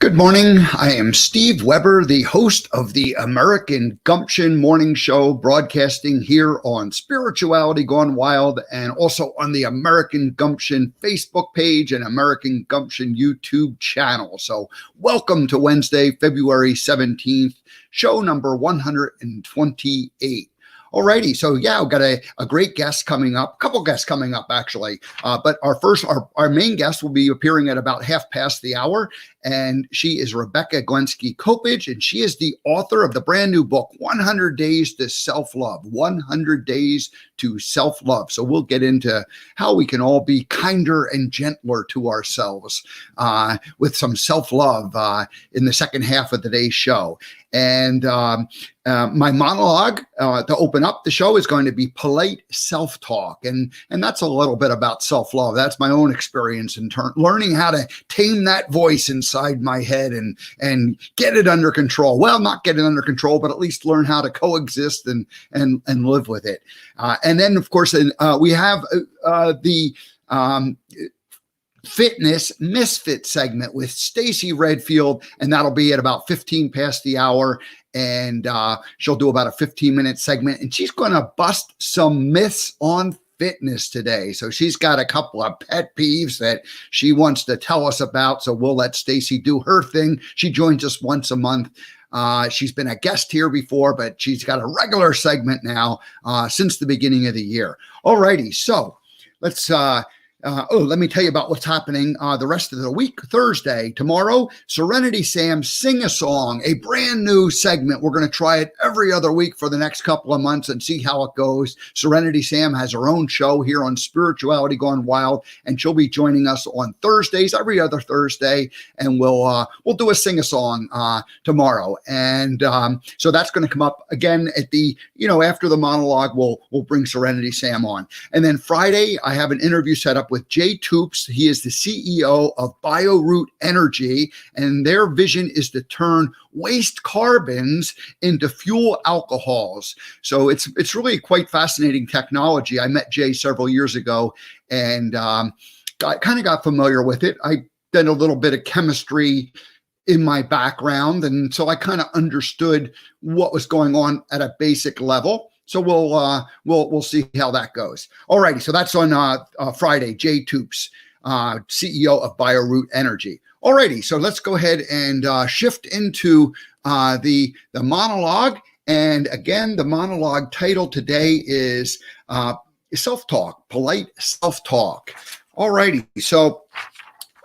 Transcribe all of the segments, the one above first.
Good morning. I am Steve Weber, the host of the American Gumption Morning Show, broadcasting here on Spirituality Gone Wild and also on the American Gumption Facebook page and American Gumption YouTube channel. So welcome to Wednesday, February 17th, show number 128. Alrighty, so yeah, I've got a great guest coming up, a couple guests coming up actually, but our main guest will be appearing at about half past the hour, and she is Rebecca Glenski Coppage, and she is the author of the brand new book, 100 Days to Self-Love, 100 Days to Self-Love. So we'll get into how we can all be kinder and gentler to ourselves with some self-love in the second half of today's show. And my monologue to open up the show is going to be polite self-talk. And that's a little bit about self-love. That's my own experience in learning how to tame that voice inside my head and get it under control. Well, not get it under control, but at least learn how to coexist and live with it. And then, of course, we have the Fitness Misfit segment with Stacy Redfield, and that'll be at about 15 past the hour. And she'll do about a 15-minute segment, and she's going to bust some myths on fitness today. So she's got a couple of pet peeves that she wants to tell us about. So we'll let Stacy do her thing. She joins us once a month. She's been a guest here before, but she's got a regular segment now since the beginning of the year. All righty, so let's let me tell you about what's happening the rest of the week. Thursday, tomorrow, Serenity Sam Sing a Song, a brand new segment. We're going to try it every other week for the next couple of months and see how it goes. Serenity Sam has her own show here on Spirituality Gone Wild, and she'll be joining us on Thursdays, every other Thursday, and we'll do a sing a song tomorrow. And so that's going to come up again at the after the monologue. We'll bring Serenity Sam on, and then Friday I have an interview set up with Jay Toops. He is the CEO of BioRoot Energy, and their vision is to turn waste carbons into fuel alcohols. So it's really quite fascinating technology. I met Jay several years ago and got familiar with it. I did a little bit of chemistry in my background, and so I kind of understood what was going on at a basic level. So we'll see how that goes. All righty. So that's on Friday. Jay Toops, CEO of BioRoot Energy. All righty. So let's go ahead and shift into the monologue. And again, the monologue title today is self-talk, polite self-talk. All righty. So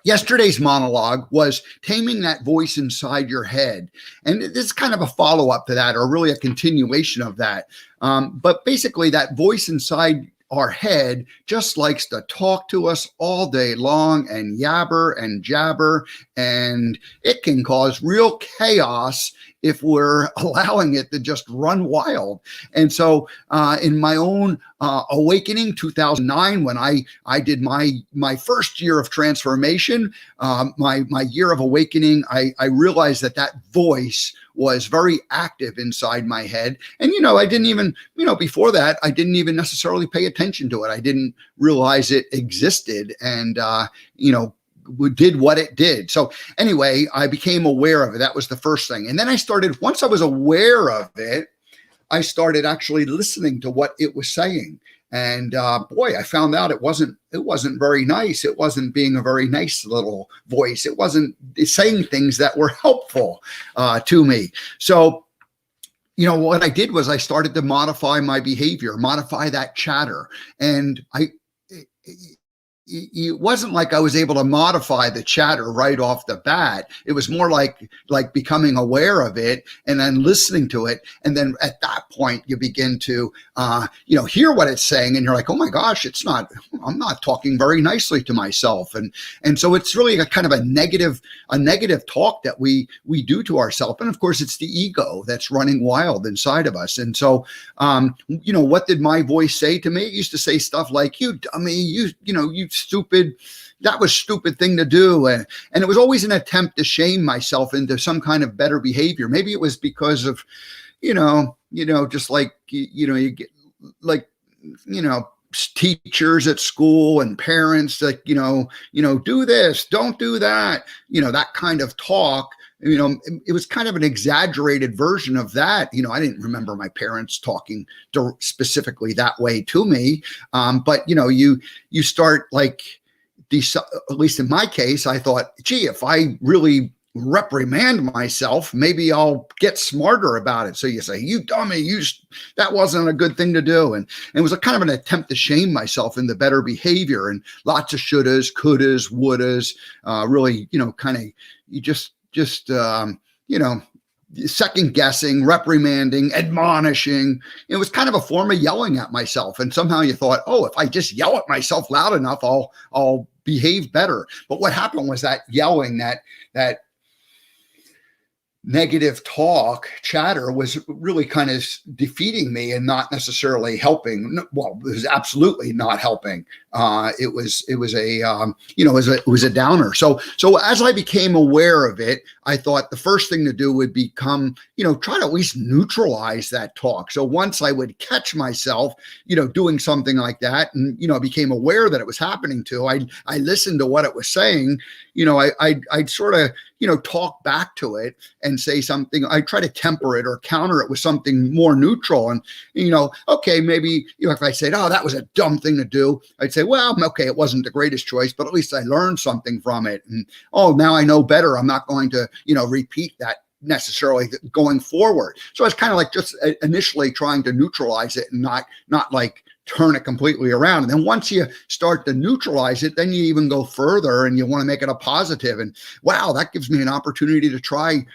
yesterday's monologue was taming that voice inside your head. And this is kind of a follow-up to that, or really a continuation of that. But basically, that voice inside our head just likes to talk to us all day long and yabber and jabber, and it can cause real chaos if we're allowing it to just run wild. And so in my own awakening, 2009, when I did my first year of transformation, my year of awakening, I realized that voice was very active inside my head. And, I didn't even, before that, I didn't even necessarily pay attention to it. I didn't realize it existed and, did what it did. So anyway, I became aware of it. That was the first thing. And then once I was aware of it, I started actually listening to what it was saying. And I found out it wasn't very nice. It wasn't being a very nice little voice. It wasn't saying things that were helpful to me. So, what I did was I started to modify my behavior, modify that chatter. And it wasn't like I was able to modify the chatter right off the bat. It was more like becoming aware of it and then listening to it. And then at that point, you begin to, hear what it's saying. And you're like, oh my gosh, I'm not talking very nicely to myself. And so it's really a kind of a negative talk that we do to ourselves. And of course, it's the ego that's running wild inside of us. And so, what did my voice say to me? It used to say stuff like, you dummy, you stupid, that was stupid thing to do. And it was always an attempt to shame myself into some kind of better behavior. Maybe it was because of, just like, you get like, teachers at school and parents that, do this, don't do that, that kind of talk. It was kind of an exaggerated version of that. I didn't remember my parents talking specifically that way to me. But you start like at least in my case, I thought, gee, if I really reprimand myself, maybe I'll get smarter about it. So you say, you dummy, that wasn't a good thing to do. And it was a kind of an attempt to shame myself into better behavior, and lots of shouldas, couldas, wouldas, really, kind of, you just second guessing, reprimanding, admonishing. It was kind of a form of yelling at myself. And somehow you thought, oh, if I just yell at myself loud enough, I'll behave better. But what happened was that yelling, that negative talk, chatter, was really kind of defeating me and not necessarily helping. Well, it was absolutely not helping. It was it was a downer. So as I became aware of it, I thought the first thing to do would become, try to at least neutralize that talk. So once I would catch myself, doing something like that, and became aware that it was happening I listened to what it was saying. I'd sort of talk back to it and say something. I try to temper it or counter it with something more neutral. And, okay, maybe, if I said, oh, that was a dumb thing to do, I'd say, well, okay, it wasn't the greatest choice, but at least I learned something from it. And, oh, now I know better. I'm not going to, repeat that necessarily going forward. So it's kind of like just initially trying to neutralize it and not like turn it completely around. And then once you start to neutralize it, then you even go further and you want to make it a positive. And wow, that gives me an opportunity to try,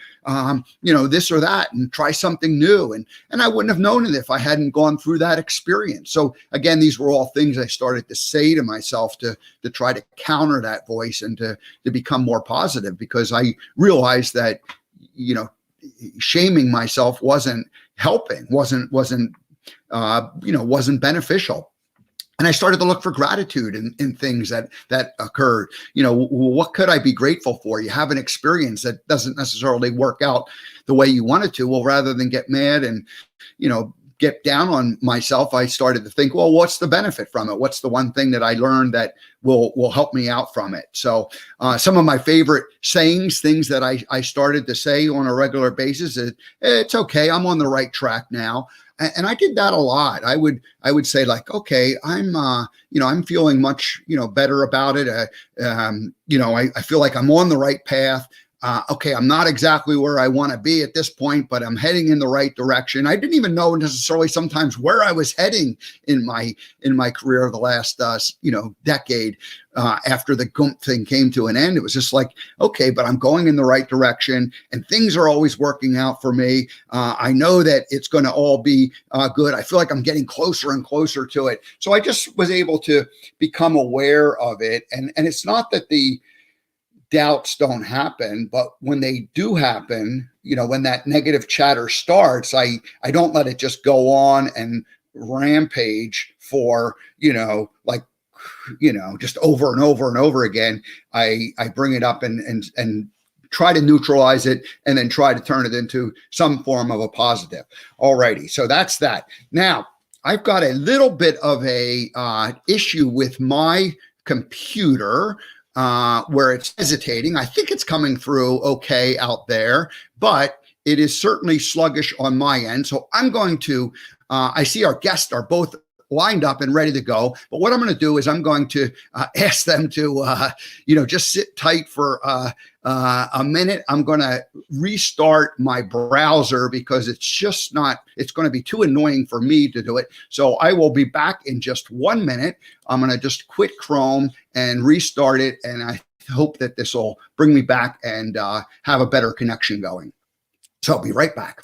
this or that, and try something new. And I wouldn't have known it if I hadn't gone through that experience. So again, these were all things I started to say to myself to try to counter that voice and to become more positive, because I realized that, shaming myself wasn't helping, wasn't beneficial. And I started to look for gratitude in things that occurred. What could I be grateful for? You have an experience that doesn't necessarily work out the way you want it to. Well, rather than get mad and, get down on myself, I started to think, well, what's the benefit from it? What's the one thing that I learned that will help me out from it? So some of my favorite sayings, things that I started to say on a regular basis, is, it's okay, I'm on the right track now. And I did that a lot. I would say, like, okay, I'm feeling much, better about it. I feel like I'm on the right path. Okay, I'm not exactly where I want to be at this point, but I'm heading in the right direction. I didn't even know necessarily sometimes where I was heading in my career of the last decade. After the Gumption thing came to an end, it was just like, okay, but I'm going in the right direction, and things are always working out for me. I know that it's going to all be good. I feel like I'm getting closer and closer to it. So I just was able to become aware of it, and it's not that the doubts don't happen, but when they do happen, when that negative chatter starts, I don't let it just go on and rampage for, just over and over and over again. I bring it up and try to neutralize it, and then try to turn it into some form of a positive. Alrighty, so that's that. Now, I've got a little bit of a issue with my computer, where it's hesitating. I think it's coming through okay out there, but it is certainly sluggish on my end. So I'm going to, I see our guests are both lined up and ready to go. But what I'm going to do is I'm going to ask them to, just sit tight for a minute. I'm going to restart my browser because it's just not, it's going to be too annoying for me to do it. So I will be back in just 1 minute. I'm going to just quit Chrome and restart it. And I hope that this will bring me back and have a better connection going. So I'll be right back.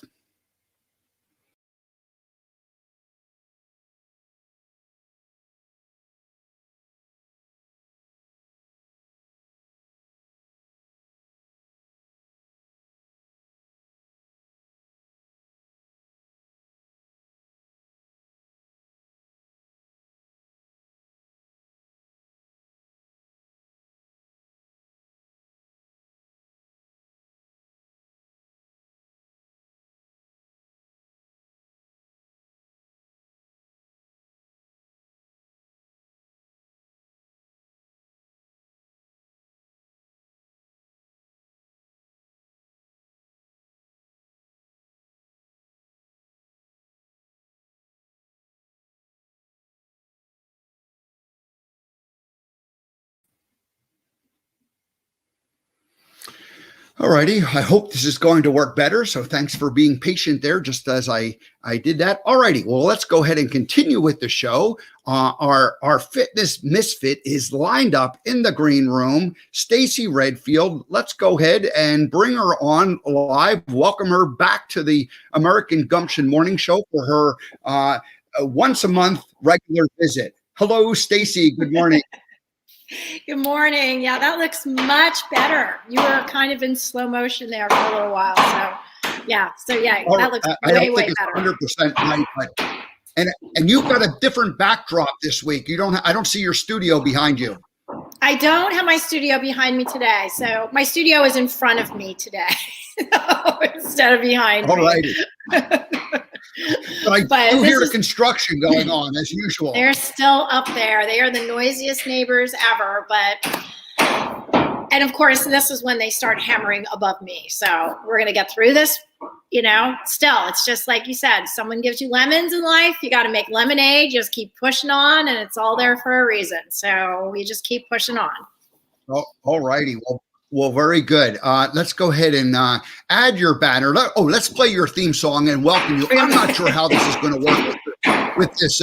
All righty. I hope this is going to work better. So thanks for being patient there, just as I did that. All righty. Well, let's go ahead and continue with the show. Our fitness misfit is lined up in the green room. Stacy Redfield. Let's go ahead and bring her on live. Welcome her back to the American Gumption Morning Show for her once a month regular visit. Hello, Stacy. Good morning. Good morning. Yeah, that looks much better. You were kind of in slow motion there for a little while. So yeah, that looks way better. 100% right, but and you've got a different backdrop this week. I don't see your studio behind you. I don't have my studio behind me today. So my studio is in front of me today instead of behind me. All righty. But I do hear the construction going on as usual. They're still up there. They are the noisiest neighbors ever. And of course, this is when they start hammering above me. So we're going to get through this. Still, it's just like you said, someone gives you lemons in life. You got to make lemonade. Just keep pushing on, and it's all there for a reason. So we just keep pushing on. Oh, all righty. Well, very good. Let's go ahead and add your banner. Let's play your theme song and welcome you. I'm not sure how this is going to work with this.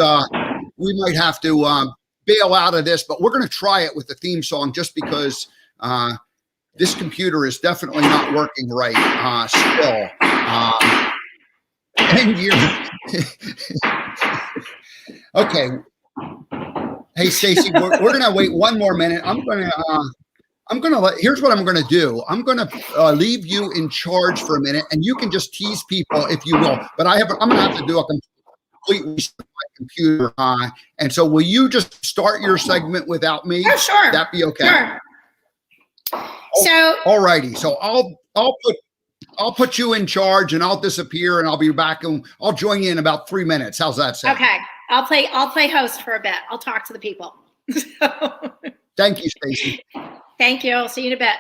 We might have to bail out of this, but we're going to try it with the theme song just because this computer is definitely not working right still. And you okay. Hey, Stacy, we're going to wait one more minute. Here's what I'm going to do. I'm going to leave you in charge for a minute, and you can just tease people if you will. But I'm going to have to do a complete reset of my computer. And so will you just start your segment without me? Oh, sure. Would that be okay? Sure. So, all righty. So I'll put you in charge, and I'll disappear, and I'll be back, and I'll join you in about 3 minutes. How's that sound? Okay. I'll play host for a bit. I'll talk to the people. Thank you, Stacy. Thank you. I'll see you in a bit.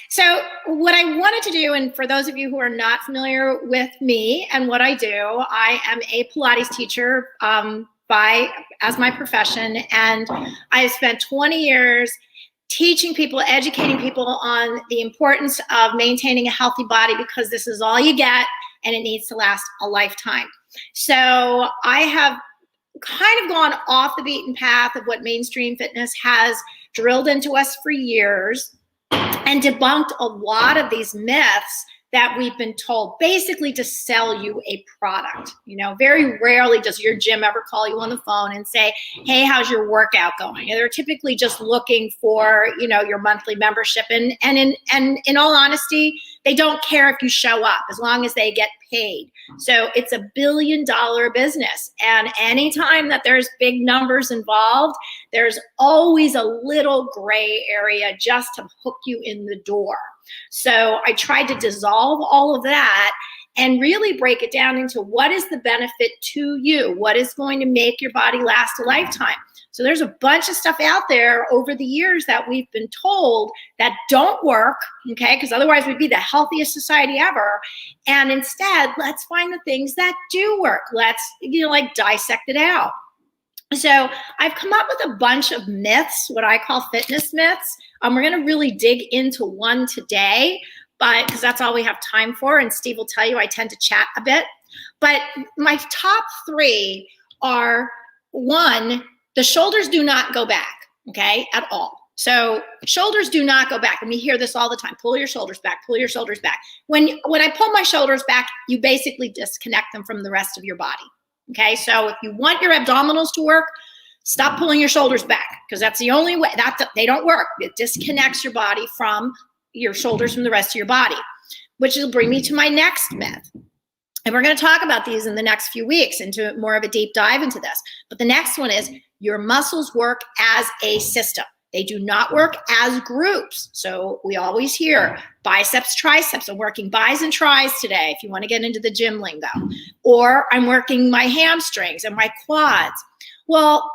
So what I wanted to do, and for those of you who are not familiar with me and what I do, I am a Pilates teacher as my profession, and I spent 20 years teaching people, educating people on the importance of maintaining a healthy body, because this is all you get and it needs to last a lifetime. So I have kind of gone off the beaten path of what mainstream fitness has drilled into us for years and debunked a lot of these myths that we've been told, basically to sell you a product. Very rarely does your gym ever call you on the phone and say, hey, how's your workout going? And they're typically just looking for, your monthly membership. And in all honesty, they don't care if you show up as long as they get paid. So it's $1 billion business. And anytime that there's big numbers involved, there's always a little gray area just to hook you in the door. So I tried to dissolve all of that and really break it down into what is the benefit to you? What is going to make your body last a lifetime? So there's a bunch of stuff out there over the years that we've been told that don't work, okay? Because otherwise we'd be the healthiest society ever. And instead, let's find the things that do work. Let's, dissect it out. So I've come up with a bunch of myths, what I call fitness myths. We're going to really dig into one today, but because that's all we have time for. And Steve will tell you I tend to chat a bit. But my top 3 are, 1, the shoulders do not go back, okay, at all. So shoulders do not go back. And we hear this all the time. Pull your shoulders back, pull your shoulders back. When I pull my shoulders back, you basically disconnect them from the rest of your body. Okay, so if you want your abdominals to work, stop pulling your shoulders back, because that's the only way. They don't work. It disconnects your body from your shoulders from the rest of your body, which will bring me to my next myth. And we're going to talk about these in the next few weeks into more of a deep dive into this. But the next one is your muscles work as a system. They do not work as groups. So we always hear biceps, triceps. I'm working bis and tris today if you want to get into the gym lingo. Or I'm working my hamstrings and my quads. Well,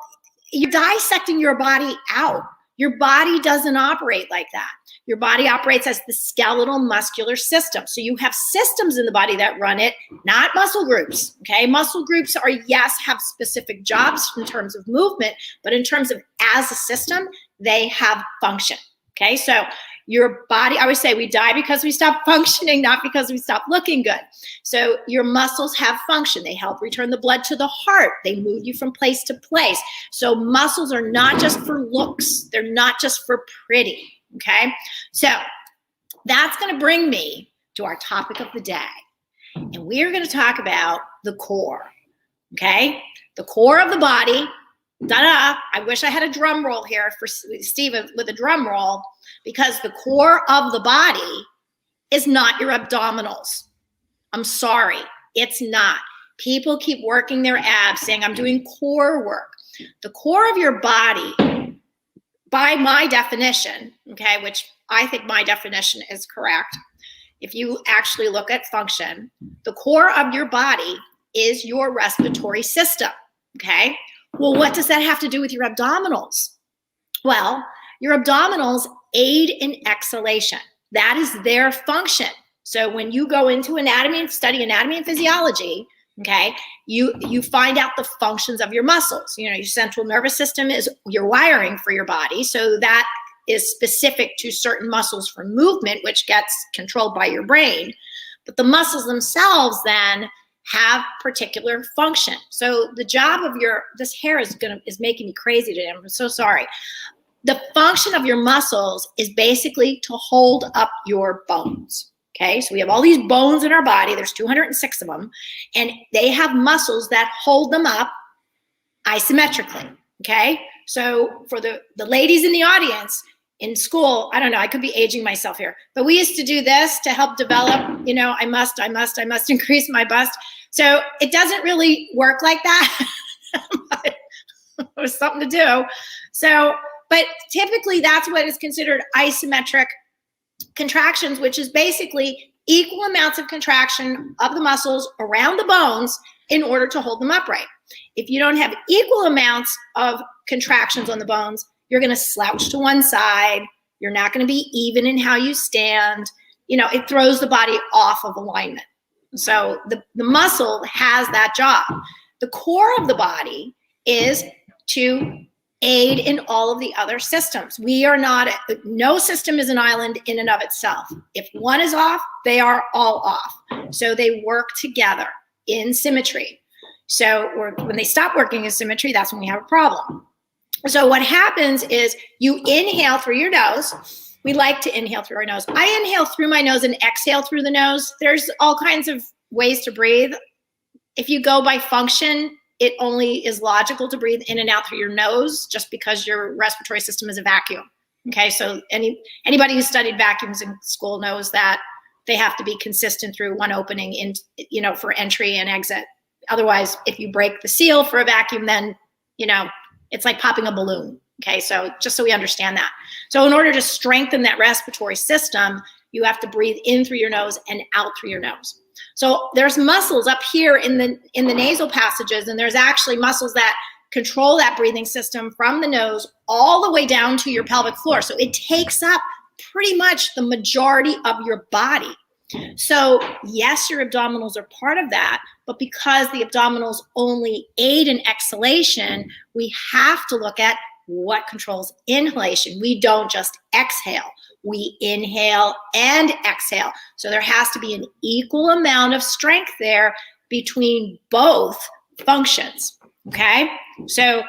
you're dissecting your body out. Your body doesn't operate like that. Your body operates as the skeletal muscular system. So you have systems in the body that run it, not muscle groups, okay? Muscle groups are, yes, have specific jobs in terms of movement, but in terms of as a system, they have function, okay? So Your body, I always say we die because we stop functioning, not because we stop looking good. So your muscles have function. They help return the blood to the heart. They move you from place to place. So muscles are not just for looks. They're not just for pretty, okay? So that's going to bring me to our topic of the day. And we are going to talk about the core, okay? The core of the body. Da-da. I wish I had a drum roll here for Steve with a drum roll, because the core of the body is not your abdominals. I'm sorry, it's not. People keep working their abs saying, I'm doing core work. The core of your body, by my definition, okay, which I think my definition is correct, if you actually look at function, the core of your body is your respiratory system, okay? Well, what does that have to do with your abdominals? Well, your abdominals aid in exhalation. That is their function. So when you go into anatomy and study anatomy and physiology, okay, you find out the functions of your muscles. You know, your central nervous system is your wiring for your body. So that is specific to certain muscles for movement, which gets controlled by your brain. But the muscles themselves then have particular function. So the job of this hair is making me crazy today. I'm so sorry. The function of your muscles is basically to hold up your bones. Okay, so we have all these bones in our body. There's 206 of them, and they have muscles that hold them up isometrically. Okay, so for the ladies in the audience, in school, I don't know, I could be aging myself here, but we used to do this to help develop, you know, I must increase my bust. So it doesn't really work like that, but it was something to do. So, but typically that's what is considered isometric contractions, which is basically equal amounts of contraction of the muscles around the bones in order to hold them upright. If you don't have equal amounts of contractions on the bones, you're going to slouch to one side. You're not going to be even in how you stand. You know, it throws the body off of alignment. So the muscle has that job. The core of the body is to aid in all of the other systems. No system is an island in and of itself. If one is off, they are all off. So they work together in symmetry. So when they stop working in symmetry, that's when we have a problem. So what happens is you inhale through your nose. We like to inhale through our nose. I inhale through my nose and exhale through the nose. There's all kinds of ways to breathe. If you go by function, it only is logical to breathe in and out through your nose just because your respiratory system is a vacuum. Okay, so anybody who studied vacuums in school knows that they have to be consistent through one opening in, you know, for entry and exit. Otherwise, if you break the seal for a vacuum, then, you know, it's like popping a balloon. Okay, so just so we understand that. So in order to strengthen that respiratory system, you have to breathe in through your nose and out through your nose. So there's muscles up here in the nasal passages, and there's actually muscles that control that breathing system from the nose all the way down to your pelvic floor. So it takes up pretty much the majority of your body. So yes, your abdominals are part of that, but because the abdominals only aid in exhalation, we have to look at what controls inhalation. We don't just exhale. We inhale and exhale. So there has to be an equal amount of strength there between both functions, okay? So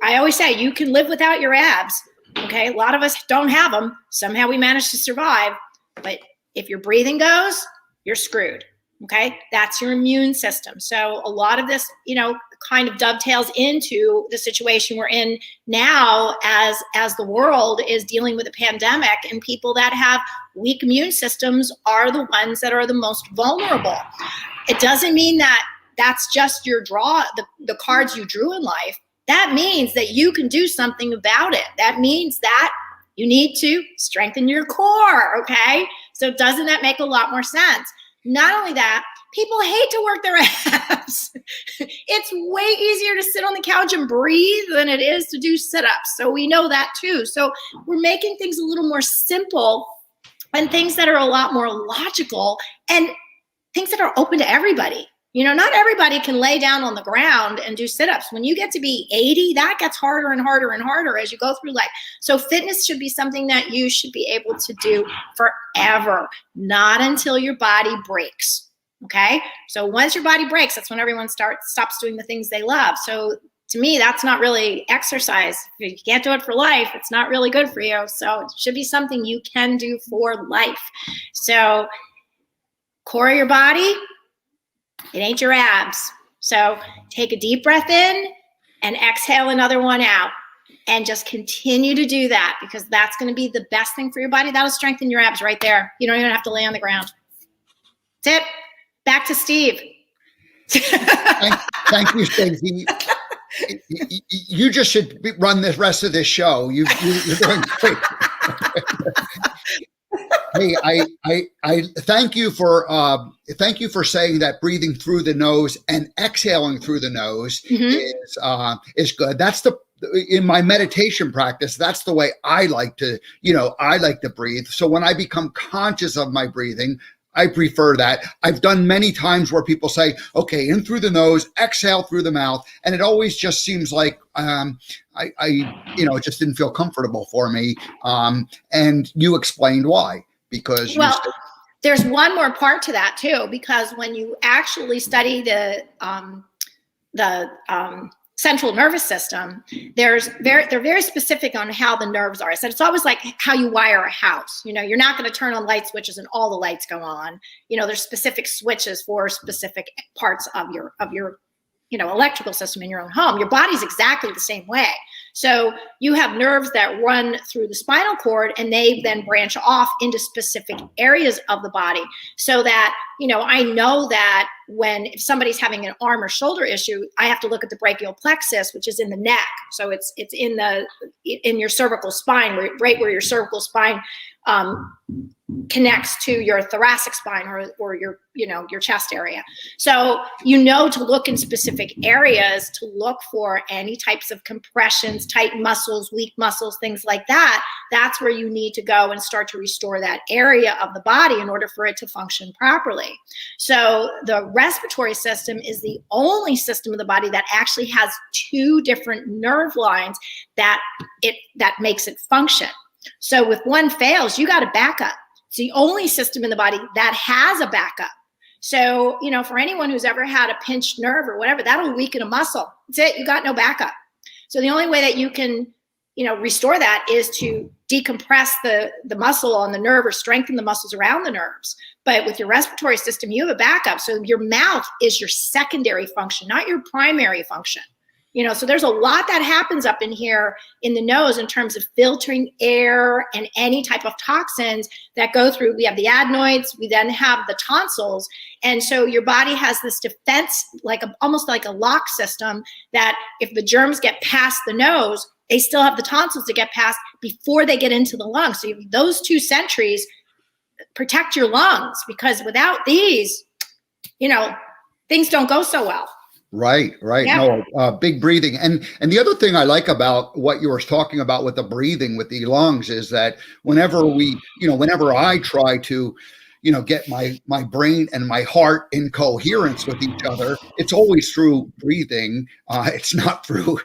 I always say you can live without your abs, okay? A lot of us don't have them. Somehow we manage to survive, but if your breathing goes, you're screwed, okay? That's your immune system. So a lot of this, you know, kind of dovetails into the situation we're in now as the world is dealing with a pandemic, and people that have weak immune systems are the ones that are the most vulnerable. It doesn't mean that that's just your draw, the cards you drew in life. That means that you can do something about it. That means that you need to strengthen your core, okay? So doesn't that make a lot more sense? Not only that, people hate to work their abs. It's way easier to sit on the couch and breathe than it is to do sit-ups. So we know that too. So we're making things a little more simple and things that are a lot more logical and things that are open to everybody. Not everybody can lay down on the ground and do sit-ups. When you get to be 80, that gets harder and harder and harder as you go through life. So fitness should be something that you should be able to do forever, not until your body breaks. Okay? So once your body breaks, that's when everyone stops doing the things they love. So to me, that's not really exercise. If you can't do it for life, it's not really good for you. So it should be something you can do for life. So core of your body, it ain't your abs. So take a deep breath in and exhale another one out. And just continue to do that, because that's going to be the best thing for your body. That'll strengthen your abs right there. You don't even have to lay on the ground. That's it. Back to Steve. Thank you, Stacey. You just should run the rest of this show. You're doing great. Hey, I thank you for saying that breathing through the nose and exhaling through the nose is good. That's in my meditation practice, that's the way I like to breathe. So when I become conscious of my breathing, I prefer that. I've done many times where people say, okay, in through the nose, exhale through the mouth. And it always just seems like, it just didn't feel comfortable for me. And you explained why, because there's one more part to that too, because when you actually study the central nervous system, they're very specific on how the nerves are. I said it's always like how you wire a house. You're not going to turn on light switches and all the lights go on. There's specific switches for specific parts of your electrical system in your own home. Your body's exactly the same way. So you have nerves that run through the spinal cord, and they then branch off into specific areas of the body, so that, I know that if somebody's having an arm or shoulder issue, I have to look at the brachial plexus, which is in the neck. So it's in your cervical spine, right where your cervical spine connects to your thoracic spine or your chest area. So to look in specific areas to look for any types of compressions, tight muscles, weak muscles, things like that. That's where you need to go and start to restore that area of the body in order for it to function properly. So the respiratory system is the only system of the body that actually has two different nerve lines that makes it function. So if one fails, you got a backup. It's the only system in the body that has a backup. So, for anyone who's ever had a pinched nerve or whatever, that'll weaken a muscle. That's it. You got no backup. So the only way that you can, restore that is to decompress the muscle on the nerve or strengthen the muscles around the nerves. But with your respiratory system, you have a backup. So your mouth is your secondary function, not your primary function. So there's a lot that happens up in here in the nose in terms of filtering air and any type of toxins that go through. We have the adenoids, we then have the tonsils. And so your body has this defense, almost like a lock system, that if the germs get past the nose, they still have the tonsils to get past before they get into the lungs. So those two sentries protect your lungs, because without these, things don't go so well. Right. Yeah. No, big breathing. And the other thing I like about what you were talking about with the breathing with the lungs is that whenever I try to, get my brain and my heart in coherence with each other, it's always through breathing. It's not through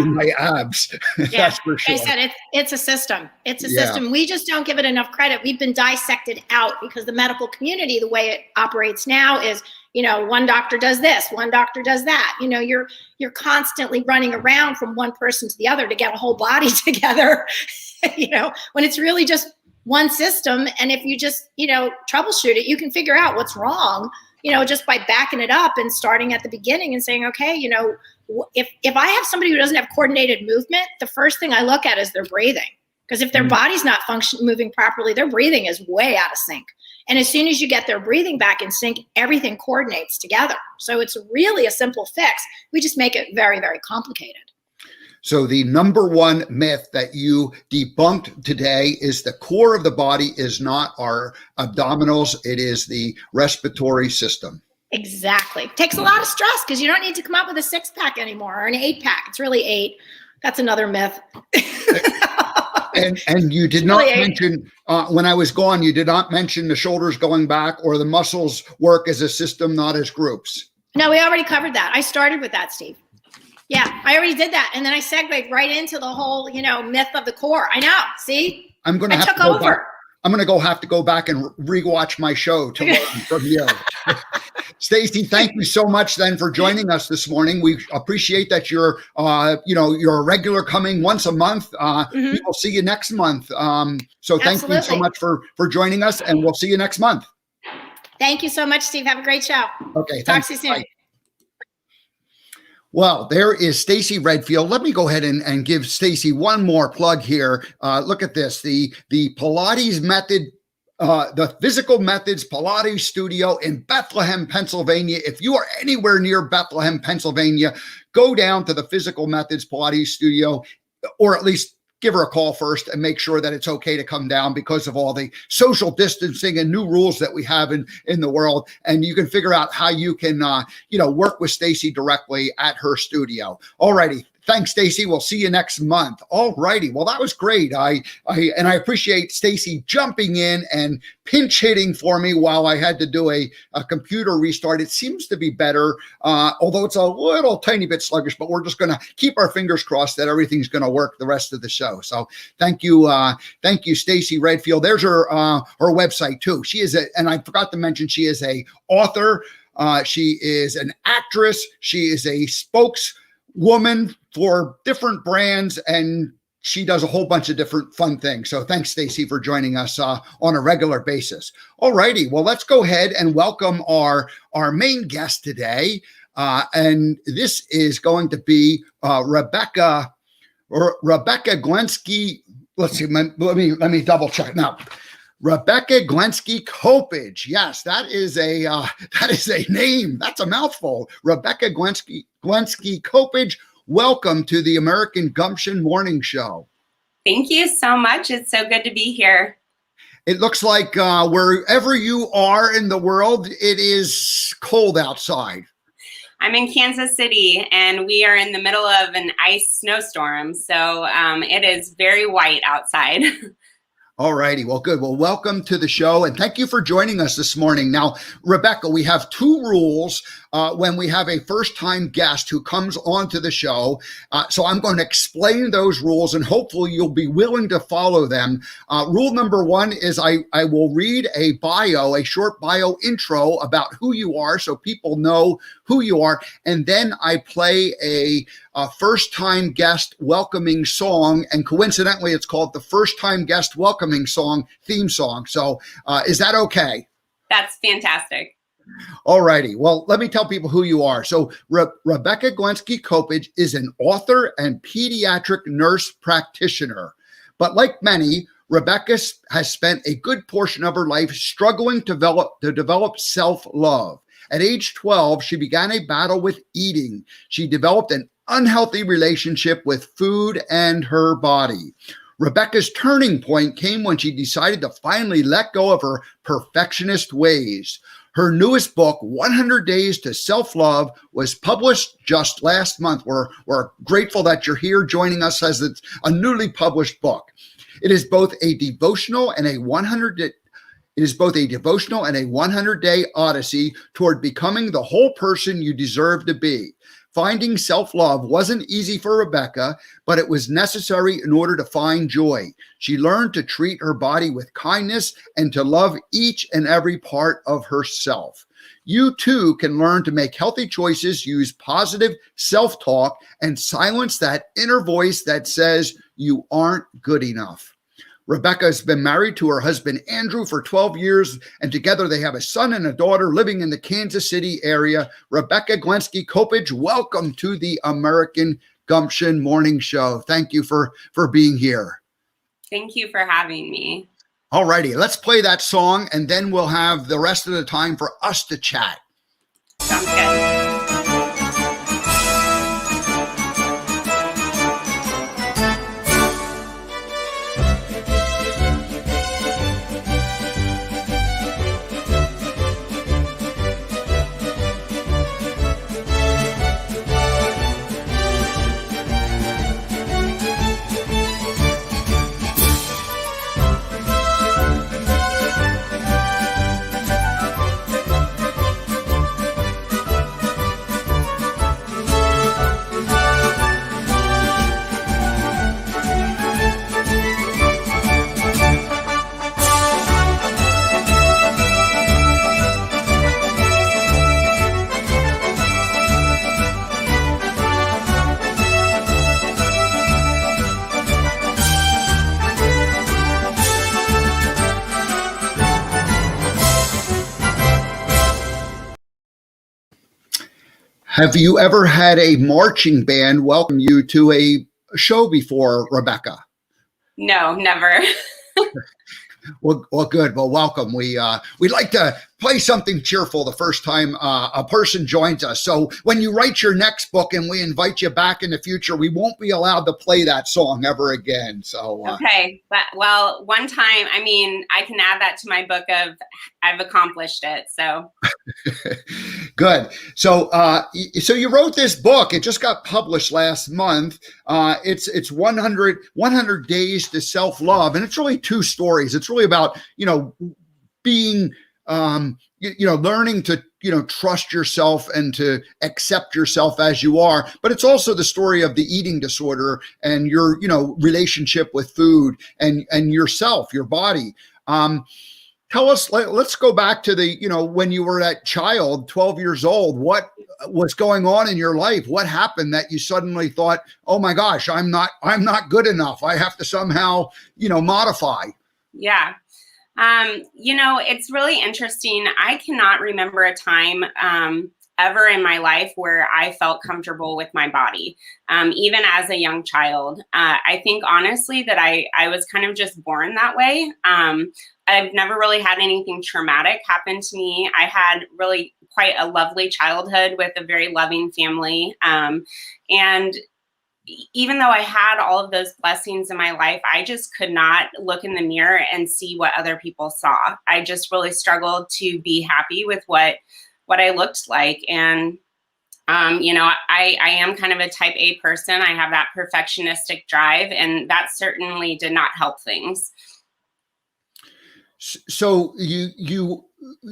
my abs. Yeah. That's for sure. I said it's a system. It's a system. We just don't give it enough credit. We've been dissected out because the medical community, the way it operates now is, one doctor does this, one doctor does that. You're constantly running around from one person to the other to get a whole body together, when it's really just one system. And if you just, troubleshoot it, you can figure out what's wrong, just by backing it up and starting at the beginning and saying, okay, if I have somebody who doesn't have coordinated movement, the first thing I look at is their breathing. Because if their body's not moving properly, their breathing is way out of sync. And as soon as you get their breathing back in sync, everything coordinates together. So it's really a simple fix. We just make it very, very complicated. So the number one myth that you debunked today is the core of the body is not our abdominals. It is the respiratory system. Exactly. It takes a lot of stress because you don't need to come up with a 6-pack anymore or an 8-pack. It's really 8. That's another myth. And you did not mention, when I was gone, you did not mention the shoulders going back or the muscles work as a system, not as groups. No, we already covered that. I started with that, Steve. Yeah, I already did that. And then I segued right into the whole, myth of the core. I know. See? I'm going to have to go back. I'm going to have to go back and rewatch my show to learn from you. Stacey, thank you so much then for joining us this morning. We appreciate that you're a regular coming once a month. We will see you next month. So thank you so much for joining us, and we'll see you next month. Thank you so much, Steve. Have a great show. Okay. Talk to you soon. Bye. Well, there is Stacey Redfield. Let me go ahead and give Stacey one more plug here. Look at this, the Pilates method, the Physical Methods Pilates Studio in Bethlehem, Pennsylvania. If you are anywhere near Bethlehem, Pennsylvania, go down to the Physical Methods Pilates Studio, or at least give her a call first and make sure that it's okay to come down because of all the social distancing and new rules that we have in the world. And you can figure out how you can, work with Stacey directly at her studio. All righty. Thanks, Stacey. We'll see you next month. All righty. Well, that was great. I appreciate Stacey jumping in and pinch hitting for me while I had to do a computer restart. It seems to be better, although it's a little tiny bit sluggish, but we're just going to keep our fingers crossed that everything's going to work the rest of the show. So thank you, Stacey Redfield. There's her website too. She is and I forgot to mention, she is a author. She is an actress. She is a spokeswoman for different brands, and she does a whole bunch of different fun things. So thanks, Stacey, for joining us on a regular basis. All righty. Well, let's go ahead and welcome our main guest today. And this is going to be Rebecca Glenski. Let's see. Let me double check now. Rebecca Glenski Coppage. Yes, that is a name. That's a mouthful. Rebecca Glenski Coppage. Welcome to the American Gumption Morning Show. Thank you so much. It's so good to be here. It looks like wherever you are in the world, it is cold outside. I'm in Kansas City, and we are in the middle of an ice snowstorm. So it is very white outside. All righty. Well, good. Well, welcome to the show, and thank you for joining us this morning. Now, Rebecca, we have two rules when we have a first-time guest who comes onto the show. So I'm going to explain those rules, and hopefully you'll be willing to follow them. Rule number one is I will read a short bio intro about who you are so people know who you are, and then I play a first-time guest welcoming song, and coincidentally, it's called the First-Time Guest Welcoming Song theme song. So is that okay? That's fantastic. All righty. Well, let me tell people who you are. So Rebecca Glenski Coppage is an author and pediatric nurse practitioner. But like many, Rebecca has spent a good portion of her life struggling to develop self-love. At age 12, she began a battle with eating. She developed an unhealthy relationship with food and her body. Rebecca's turning point came when she decided to finally let go of her perfectionist ways. Her newest book, 100 Days to Self-Love, was published just last month. We're grateful that you're here joining us as it's a newly published book. It is both a devotional and a 100-day odyssey toward becoming the whole person you deserve to be. Finding self-love wasn't easy for Rebecca, but it was necessary in order to find joy. She learned to treat her body with kindness and to love each and every part of herself. You too can learn to make healthy choices, use positive self-talk, and silence that inner voice that says you aren't good enough. Rebecca has been married to her husband, Andrew, for 12 years, and together they have a son and a daughter living in the Kansas City area. Rebecca Glenski Coppage, welcome to the American Gumption Morning Show. Thank you for being here. Thank you for having me. All righty, let's play that song, and then we'll have the rest of the time for us to chat. Sounds good. Have you ever had a marching band welcome you to a show before, Rebecca? No, never. Well, good. Well, welcome. We like to play something cheerful the first time a person joins us. So when you write your next book and we invite you back in the future, we won't be allowed to play that song ever again. So okay, but well, one time, I mean, I can add that to my book of I've accomplished it. So good. So so you wrote this book. It just got published last month. It's 100 Days to Self-Love, and it's really two stories. It's really about being learning to trust yourself and to accept yourself as you are. But it's also the story of the eating disorder and your relationship with food and yourself, your body. Tell us, let's go back to when you were that child, 12 years old. What was going on in your life? What happened that you suddenly thought, oh my gosh, I'm not good enough. I have to somehow, modify. Yeah. It's really interesting. I cannot remember a time ever in my life where I felt comfortable with my body, even as a young child. I think honestly that I was kind of just born that way. I've never really had anything traumatic happen to me. I had really quite a lovely childhood with a very loving family. And even though I had all of those blessings in my life, I just could not look in the mirror and see what other people saw. I just really struggled to be happy with what I looked like. And, I am kind of a type A person. I have that perfectionistic drive, and that certainly did not help things. So you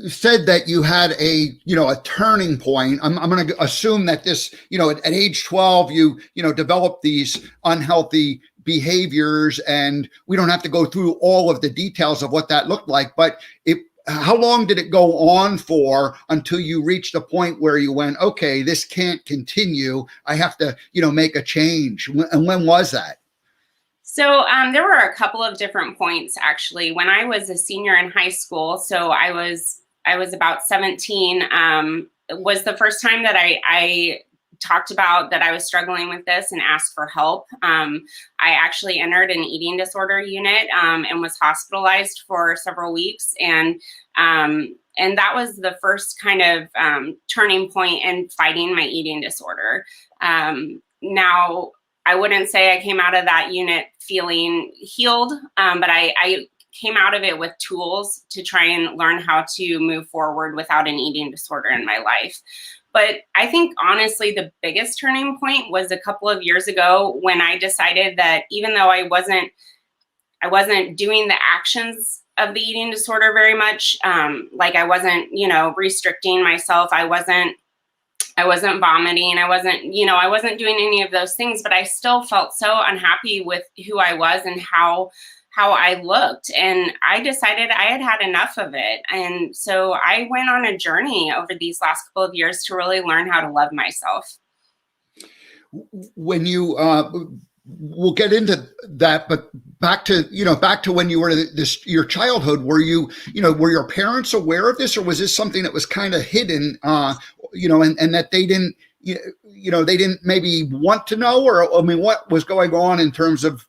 said that you had a turning point. I'm going to assume that this, at age 12, you developed these unhealthy behaviors, and we don't have to go through all of the details of what that looked like, but how long did it go on for until you reached a point where you went, okay, this can't continue. I have to, make a change. And when was that? So there were a couple of different points, actually. When I was a senior in high school, so I was about 17, was the first time that I talked about that I was struggling with this and asked for help. I actually entered an eating disorder unit and was hospitalized for several weeks. And that was the first kind of turning point in fighting my eating disorder. Now, I wouldn't say I came out of that unit feeling healed, but I came out of it with tools to try and learn how to move forward without an eating disorder in my life. But I think, honestly, the biggest turning point was a couple of years ago when I decided that even though I wasn't doing the actions of the eating disorder very much, like I wasn't, restricting myself, I wasn't vomiting, I wasn't doing any of those things, but I still felt so unhappy with who I was and how I looked. And I decided I had had enough of it. And so I went on a journey over these last couple of years to really learn how to love myself. When you, we'll get into that, but back to when you were your childhood, were your parents aware of this, or was this something that was kind of hidden, and that they didn't, they didn't maybe want to know, or, I mean, what was going on in terms of,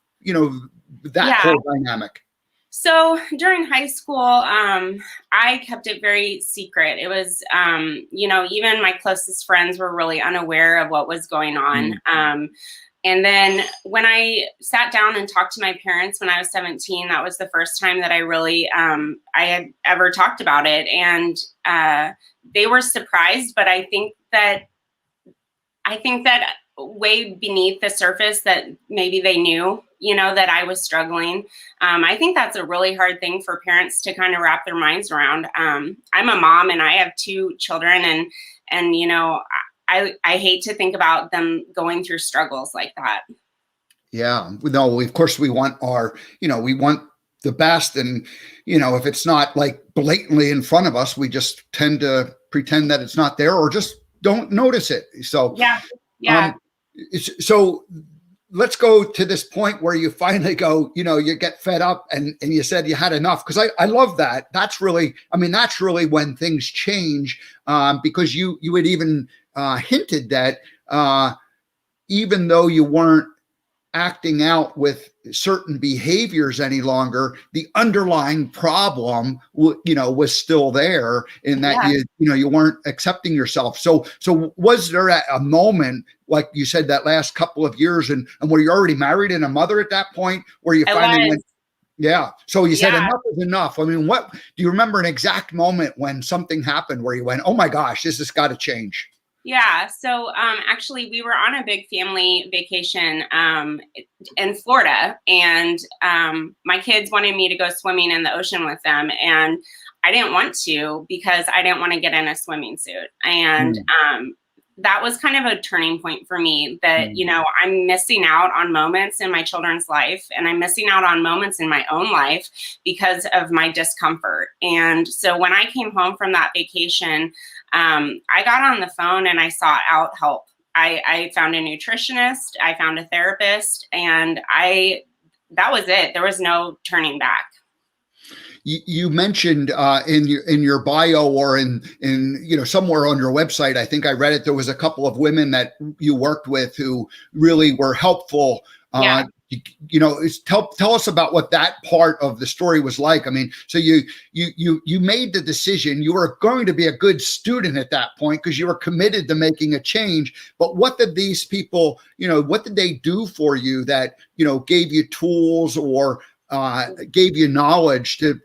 that whole dynamic? So during high school, I kept it very secret. It was, even my closest friends were really unaware of what was going on. And then when I sat down and talked to my parents when I was 17, that was the first time that I really, I had ever talked about it. And they were surprised, but I think that way beneath the surface that maybe they knew, that I was struggling. I think that's a really hard thing for parents to kind of wrap their minds around. I'm a mom and I have 2 children, and I hate to think about them going through struggles like that. Yeah, no, of course we want we want the best. And, if it's not like blatantly in front of us, we just tend to pretend that it's not there or just don't notice it. So, yeah. So let's go to this point where you finally go, you get fed up and you said you had enough. Cause I love that. That's really when things change, because you had even hinted that even though you weren't acting out with certain behaviors any longer, the underlying problem, was still there in that you weren't accepting yourself. So was there a moment, like you said, that last couple of years, and were you already married and a mother at that point, where you finally went? Yeah. So you said enough is enough. I mean, what do you remember an exact moment when something happened where you went, oh my gosh, this has got to change? Yeah. So actually, we were on a big family vacation in Florida, and my kids wanted me to go swimming in the ocean with them, and I didn't want to because I didn't want to get in a swimming suit. And that was kind of a turning point for me, that, I'm missing out on moments in my children's life, and I'm missing out on moments in my own life because of my discomfort. And so when I came home from that vacation, I got on the phone and I sought out help. I found a nutritionist, I found a therapist, and that was it. There was no turning back. You mentioned in your bio, or in somewhere on your website, I think I read it, there was a couple of women that you worked with who really were helpful. Tell us about what that part of the story was like. I mean, so you made the decision. You were going to be a good student at that point because you were committed to making a change. But what did these people, what did they do for you that, gave you tools or gave you knowledge to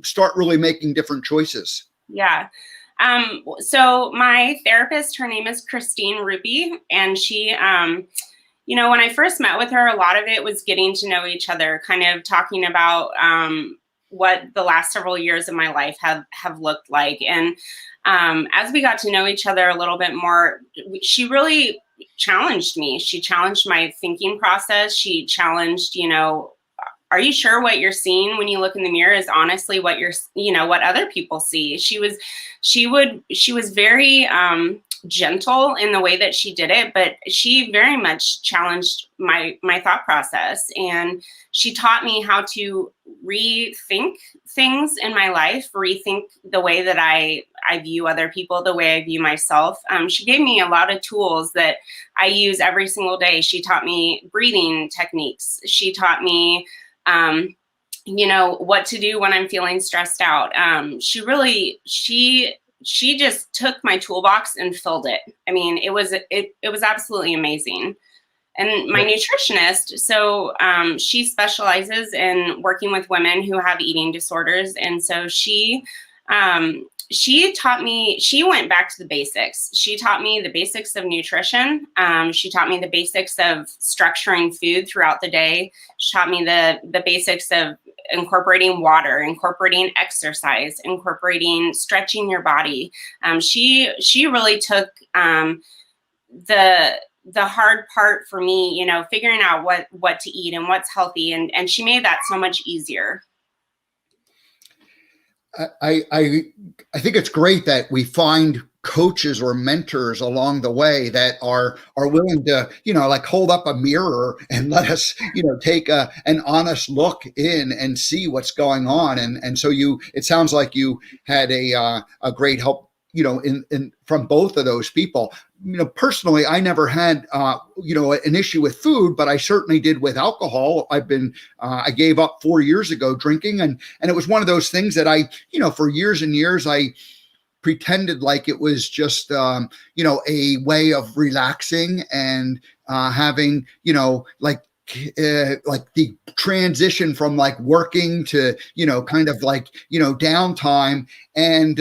start really making different choices? Yeah. So my therapist, her name is Christine Ruby, and she, when I first met with her, a lot of it was getting to know each other, kind of talking about what the last several years of my life have looked like. And as we got to know each other a little bit more, she really challenged me. She challenged my thinking process. She challenged, are you sure what you're seeing when you look in the mirror is honestly what what other people see? She was very gentle in the way that she did it, but she very much challenged my thought process, and she taught me how to rethink things in my life, rethink the way that I view other people, the way I view myself. She gave me a lot of tools that I use every single day. She taught me breathing techniques. She taught me what to do when I'm feeling stressed out. She just took my toolbox and filled it. I mean, it was absolutely amazing. And my nutritionist, so she specializes in working with women who have eating disorders. And so she taught me, she went back to the basics. She taught me the basics of nutrition. She taught me the basics of structuring food throughout the day. She taught me the basics of incorporating water, incorporating exercise, incorporating stretching your body. She really took the hard part for me, figuring out what to eat and what's healthy. And she made that so much easier. I think it's great that we find coaches or mentors along the way that are willing to, like hold up a mirror and let us, take an honest look in and see what's going on. And so it sounds like you had a great help, in from both of those people. Personally, I never had, an issue with food, but I certainly did with alcohol. I gave up 4 years ago drinking, and it was one of those things that I, for years and years, I pretended like it was just, a way of relaxing and having, like the transition from like working to, kind of like, downtime. And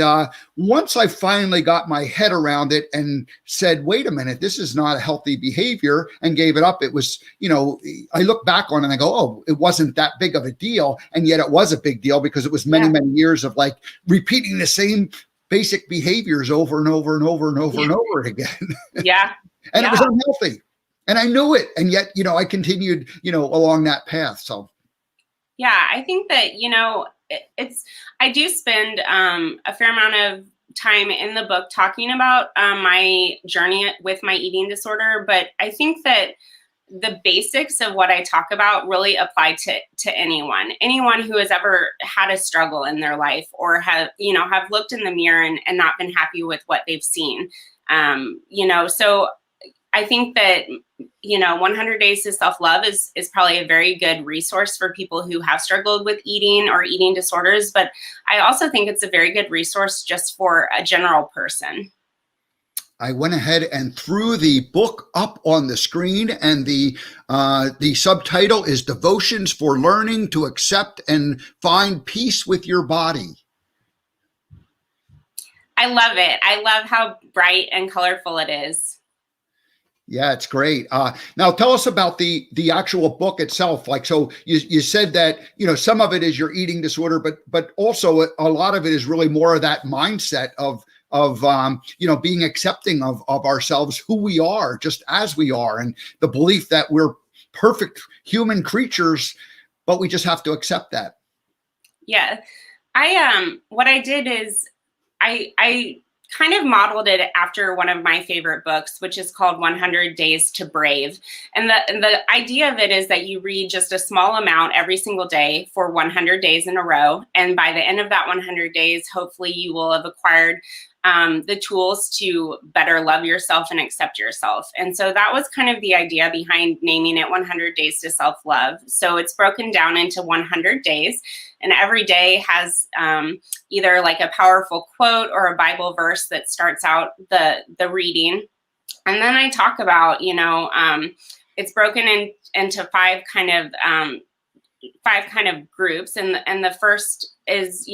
once I finally got my head around it and said, wait a minute, this is not a healthy behavior, and gave it up, it was, I look back on it and I go, oh, it wasn't that big of a deal. And yet it was a big deal because it was many years of like repeating the same basic behaviors over and over and over and over and over again. Yeah. And it was unhealthy. And I knew it. And yet, I continued, along that path. So. Yeah, I think that, I do spend a fair amount of time in the book talking about my journey with my eating disorder. But I think that the basics of what I talk about really apply to anyone who has ever had a struggle in their life, or have looked in the mirror and not been happy with what they've seen. So I think that, 100 Days to Self-Love is probably a very good resource for people who have struggled with eating or eating disorders. But I also think it's a very good resource just for a general person. I went ahead and threw the book up on the screen, and the subtitle is Devotions for Learning to Accept and Find Peace with Your Body. I love it. I love how bright and colorful it is. Yeah, it's great. Now tell us about the actual book itself. Like, so you said that, some of it is your eating disorder, but also a lot of it is really more of that mindset of being accepting of ourselves, who we are, just as we are, and the belief that we're perfect human creatures, but we just have to accept that. Yeah. What I did is I kind of modeled it after one of my favorite books, which is called 100 Days to Brave. And the idea of it is that you read just a small amount every single day for 100 days in a row. And by the end of that 100 days, hopefully you will have acquired the tools to better love yourself and accept yourself. And so that was kind of the idea behind naming it 100 Days to Self-Love. So it's broken down into 100 days, and every day has either like a powerful quote or a Bible verse that starts out the reading. And then I talk about, it's broken into five kind of groups. And the first is,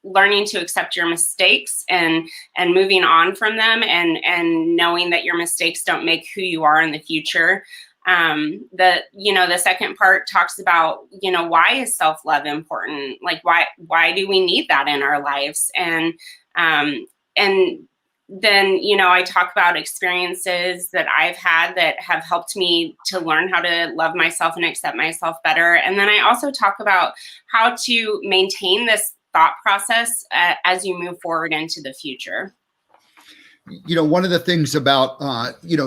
learning to accept your mistakes and moving on from them, and knowing that your mistakes don't make who you are in the future. The second part talks about, why is self-love important? Like, why do we need that in our lives? And then, I talk about experiences that I've had that have helped me to learn how to love myself and accept myself better. And then I also talk about how to maintain this thought process as you move forward into the future. One of the things about,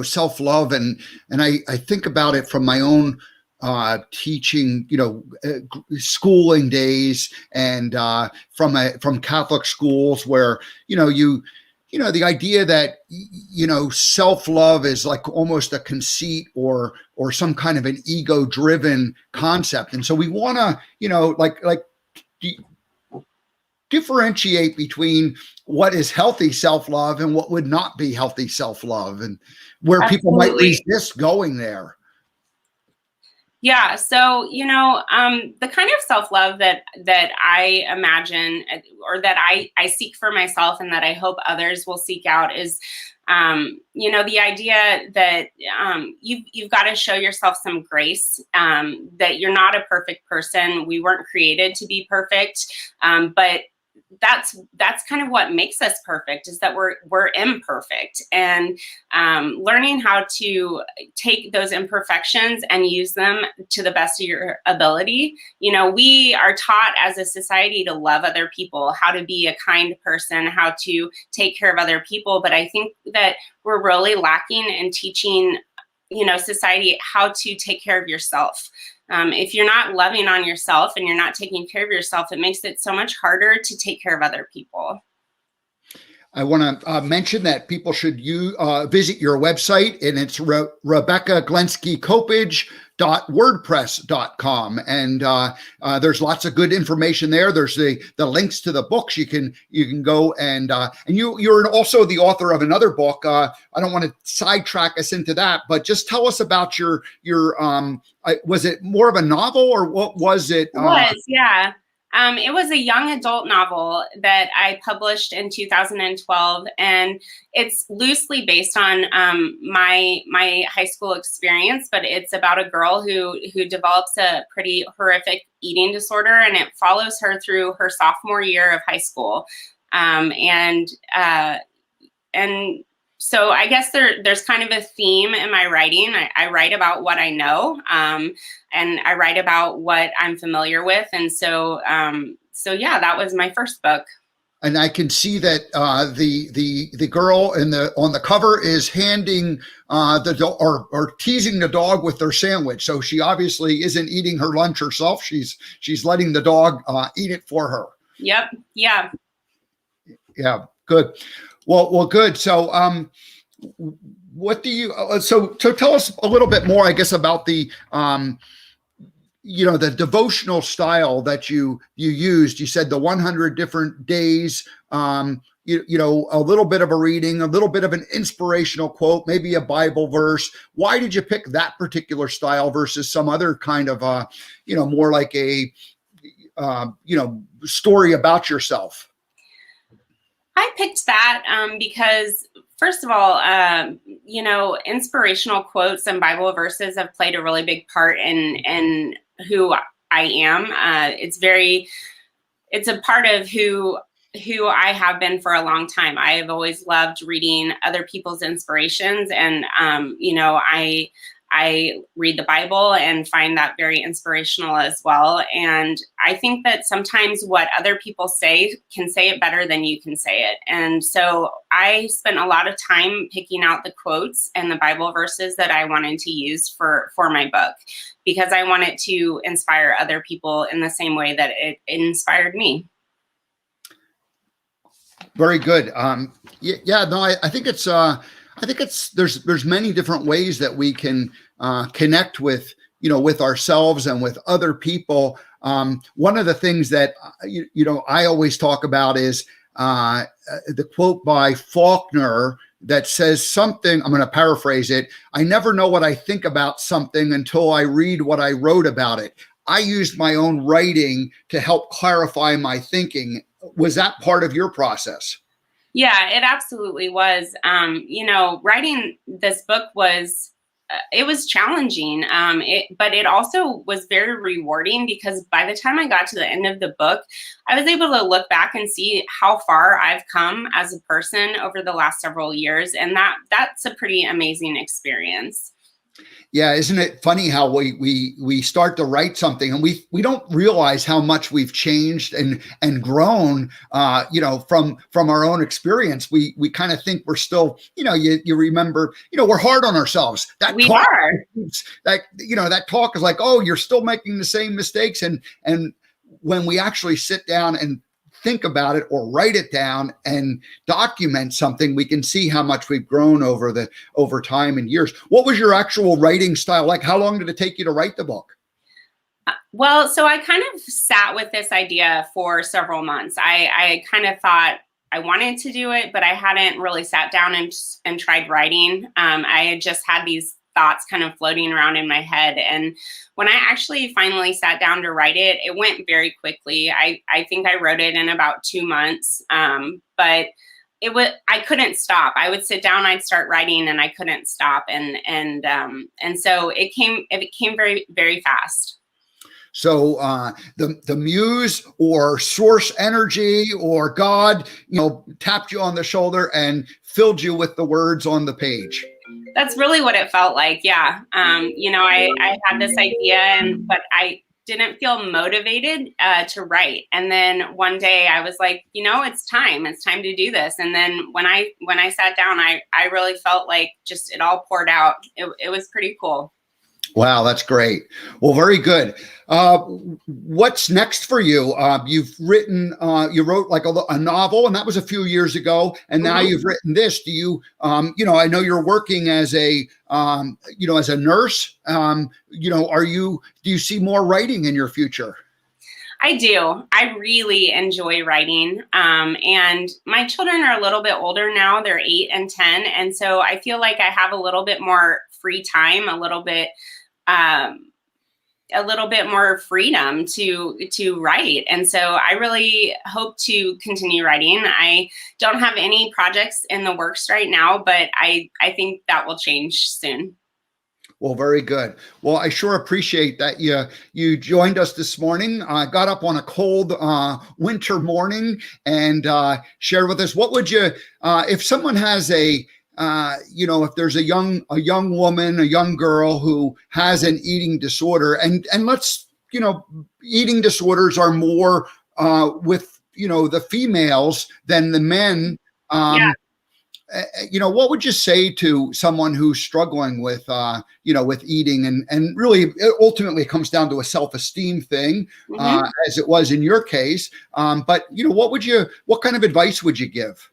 self-love, and I think about it from my own teaching, schooling days, and from Catholic schools where, the idea that, self-love is like almost a conceit or some kind of an ego-driven concept. And so we want to, differentiate between what is healthy self-love and what would not be healthy self-love, and where Absolutely. People might resist going there. Yeah. So, the kind of self-love that I imagine, or that I seek for myself, and that I hope others will seek out, is, the idea that you've got to show yourself some grace, that you're not a perfect person. We weren't created to be perfect, but that's kind of what makes us perfect, is that we're imperfect, and learning how to take those imperfections and use them to the best of your ability. We are taught as a society to love other people, how to be a kind person, how to take care of other people. But I think that we're really lacking in teaching, society how to take care of yourself. If you're not loving on yourself and you're not taking care of yourself, it makes it so much harder to take care of other people. I want to mention that people should visit your website, and it's RebeccaGlenskiCoppage.wordpress.com, and there's lots of good information there. There's the links to the books. You can go and you're also the author of another book. I don't want to sidetrack us into that, but just tell us about your was it more of a novel, or what was it? It was, yeah. It was a young adult novel that I published in 2012, and it's loosely based on my high school experience, but it's about a girl who develops a pretty horrific eating disorder, and it follows her through her sophomore year of high school. And so I guess there's kind of a theme in my writing. I write about what I know, and I write about what I'm familiar with. And so yeah, that was my first book. And I can see that the girl on the cover is handing or teasing the dog with their sandwich. So she obviously isn't eating her lunch herself. She's letting the dog eat it for her. Yep. Yeah. Yeah. Good. Well, good. So, what do you? So tell us a little bit more, I guess, about the the devotional style that you used. You said the 100 different days. A little bit of a reading, a little bit of an inspirational quote, maybe a Bible verse. Why did you pick that particular style versus some other kind of more like a story about yourself? I picked that because, first of all, inspirational quotes and Bible verses have played a really big part in who I am. It's a part of who I have been for a long time. I have always loved reading other people's inspirations, and I read the Bible and find that very inspirational as well. And I think that sometimes what other people say can say it better than you can say it. And so I spent a lot of time picking out the quotes and the Bible verses that I wanted to use for my book, because I wanted to inspire other people in the same way that it inspired me. Very good. I think it's there's many different ways that we can connect with ourselves and with other people. One of the things that I always talk about is the quote by Faulkner that says something. I'm going to paraphrase it. I never know what I think about something until I read what I wrote about it. I used my own writing to help clarify my thinking. Was that part of your process? Yeah, it absolutely was. Writing this book was challenging, but it also was very rewarding, because by the time I got to the end of the book, I was able to look back and see how far I've come as a person over the last several years. And that's a pretty amazing experience. Yeah, isn't it funny how we start to write something and we don't realize how much we've changed and grown, from our own experience. We kind of think we're still, you remember, we're hard on ourselves. That talk is like, oh, you're still making the same mistakes. And when we actually sit down and think about it or write it down and document something, we can see how much we've grown over time and years. What was your actual writing style like? How long did it take you to write the book? Well, so I kind of sat with this idea for several months. I kind of thought I wanted to do it, but I hadn't really sat down and tried writing. I had just had these thoughts kind of floating around in my head. And when I actually finally sat down to write it, it went very quickly. I think I wrote it in about 2 months. But I couldn't stop. I would sit down, I'd start writing, and I couldn't stop. And so it came very, very fast. So the muse or source energy or God, tapped you on the shoulder and filled you with the words on the page. That's really what it felt like. Yeah. I had this idea, but I didn't feel motivated to write. And then one day I was like, it's time to do this. And then when I sat down, I really felt like just it all poured out. It was pretty cool. Wow, that's great. Well, very good. What's next for you? You wrote like a novel, and that was a few years ago. And now you've written this. Do you, I know you're working as a nurse. Do you see more writing in your future? I do. I really enjoy writing. And my children are a little bit older now. They're 8 and 10. And so I feel like I have a little bit more free time, a little bit more freedom to write. And so I really hope to continue writing. I don't have any projects in the works right now, but I think that will change soon. Well, very good. Well, I sure appreciate that you joined us this morning. Got up on a cold winter morning and shared with us. What would you, if someone has if there's a young woman, a young girl who has an eating disorder, and let's, eating disorders are more with the females than the men. Yeah. What would you say to someone who's struggling with, with eating, and really ultimately it comes down to a self-esteem thing, as it was in your case. But what kind of advice would you give?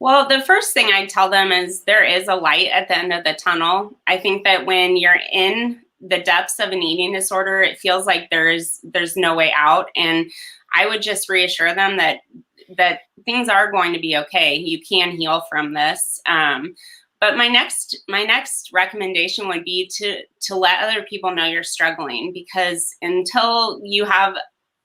Well, the first thing I tell them is there is a light at the end of the tunnel. I think that when you're in the depths of an eating disorder, it feels like there's no way out. And I would just reassure them that things are going to be okay. You can heal from this. But my next recommendation would be to let other people know you're struggling, because until you have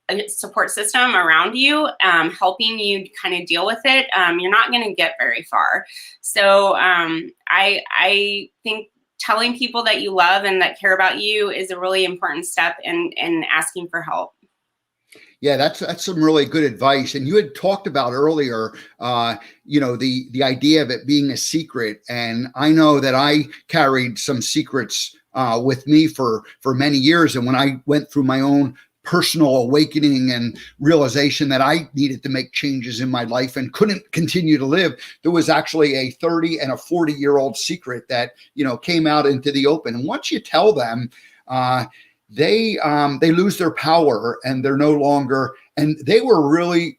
a support system around you, helping you kind of deal with it, you're not going to get very far. So I think telling people that you love and that care about you is a really important step in asking for help. Yeah, that's some really good advice. And you had talked about earlier, the idea of it being a secret. And I know that I carried some secrets with me for many years. And when I went through my own personal awakening and realization that I needed to make changes in my life and couldn't continue to live, there was actually a 30 and a 40-year-old secret that, came out into the open. And once you tell them, they lose their power, and they're no longer, and they were really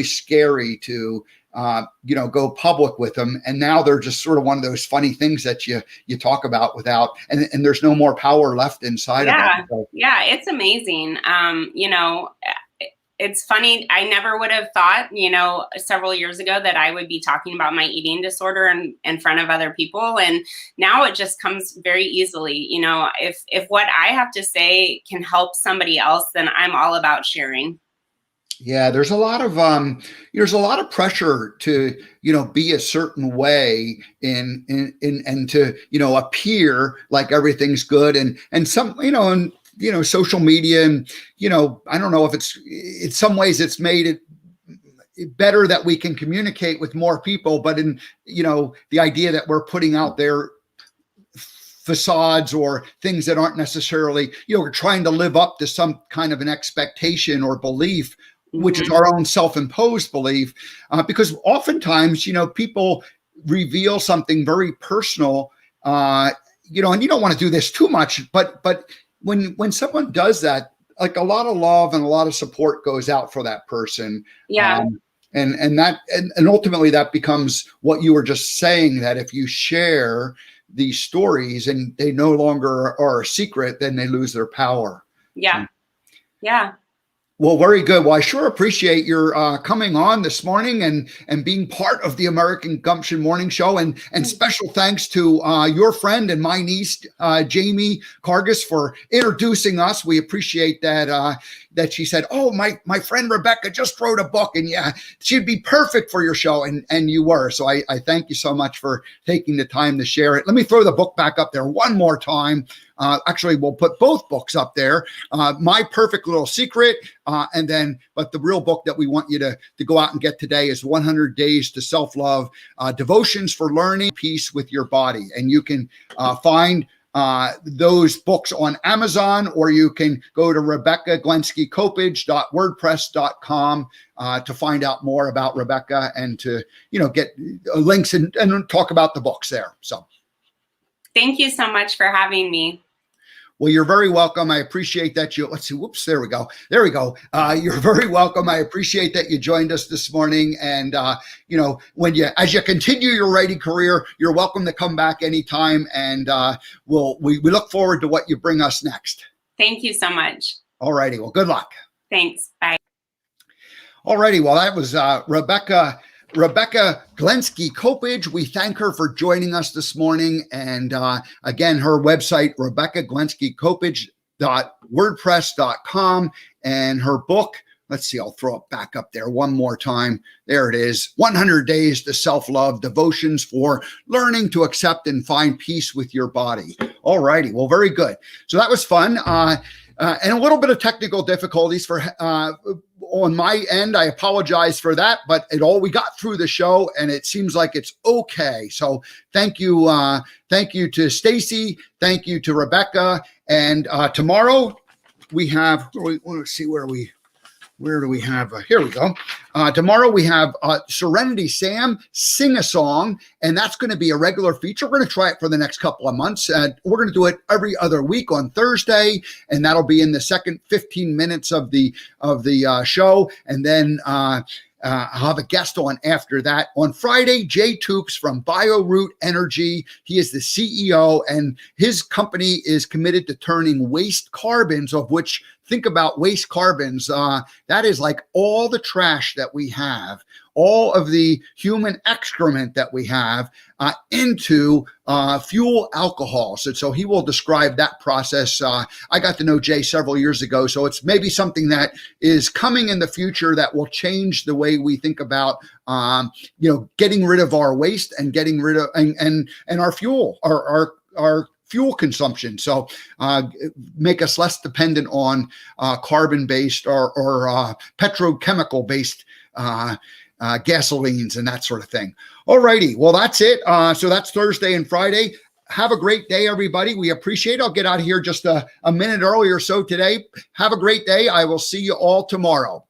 scary to, go public with them. And now they're just sort of one of those funny things that you talk about without, and there's no more power left inside of them. So. Yeah, it's amazing. It's funny. I never would have thought, several years ago that I would be talking about my eating disorder in front of other people. And now it just comes very easily. If what I have to say can help somebody else, then I'm all about sharing. Yeah, there's a lot of pressure to, be a certain way in and to, appear like everything's good, and some, and social media, and I don't know if it's in some ways it's made it better that we can communicate with more people, but in the idea that we're putting out there facades or things that aren't necessarily, we're trying to live up to some kind of an expectation or belief, which is our own self-imposed belief, because oftentimes, people reveal something very personal, and you don't want to do this too much, but when someone does that, like, a lot of love and a lot of support goes out for that person. Yeah. And ultimately that becomes what you were just saying, that if you share these stories and they no longer are a secret, then they lose their power. Yeah. Yeah. Well, very good. Well, I sure appreciate your coming on this morning and being part of the American Gumption Morning Show. And special thanks to your friend and my niece, Jamie Cargus, for introducing us. We appreciate that she said, "Oh, my friend Rebecca just wrote a book, and yeah, she'd be perfect for your show." And you were. So I thank you so much for taking the time to share it. Let me throw the book back up there one more time. Actually, we'll put both books up there. My Perfect Little Secret, but the real book that we want you to go out and get today is 100 Days to Self-Love, Devotions for Learning Peace with Your Body. And you can find those books on Amazon, or you can go to RebeccaGlenskiCoppage.wordpress.com to find out more about Rebecca and to, get links and talk about the books there. So. Thank you so much for having me. Well, you're very welcome. I appreciate that you, let's see, whoops, there we go. You're very welcome. I appreciate that you joined us this morning. And, as you continue your writing career, you're welcome to come back anytime. And we look forward to what you bring us next. Thank you so much. All righty. Well, good luck. Thanks. Bye. All righty. Well, that was Rebecca Glenski Coppage. We thank her for joining us this morning. And again, her website, RebeccaGlenskiCoppage.wordpress.com, and her book, let's see, I'll throw it back up there one more time. There it is. 100 Days to Self-Love, Devotions for Learning to Accept and Find Peace with Your Body. All righty. Well, very good. So that was fun. And a little bit of technical difficulties on my end. I apologize for that, but we got through the show, and it seems like it's okay. So thank you to Stacy, thank you to Rebecca, and tomorrow we have. Let's see where where do we have, here we go. Tomorrow we have Serenity Sam sing a song, and that's going to be a regular feature. We're going to try it for the next couple of months. We're going to do it every other week on Thursday, and that'll be in the second 15 minutes of the show. And then I'll have a guest on after that. On Friday, Jay Toops from BioRoot Energy. He is the CEO, and his company is committed to turning waste carbons, of which, think about waste carbons. That is like all the trash that we have, all of the human excrement that we have, into fuel alcohol. So he will describe that process. I got to know Jay several years ago, so it's maybe something that is coming in the future that will change the way we think about, getting rid of our waste and getting rid of and our fuel, our fuel consumption. So make us less dependent on carbon-based or petrochemical-based gasolines and that sort of thing. All righty. Well, that's it. So that's Thursday and Friday. Have a great day, everybody. We appreciate it. I'll get out of here just a minute early or so today. Have a great day. I will see you all tomorrow.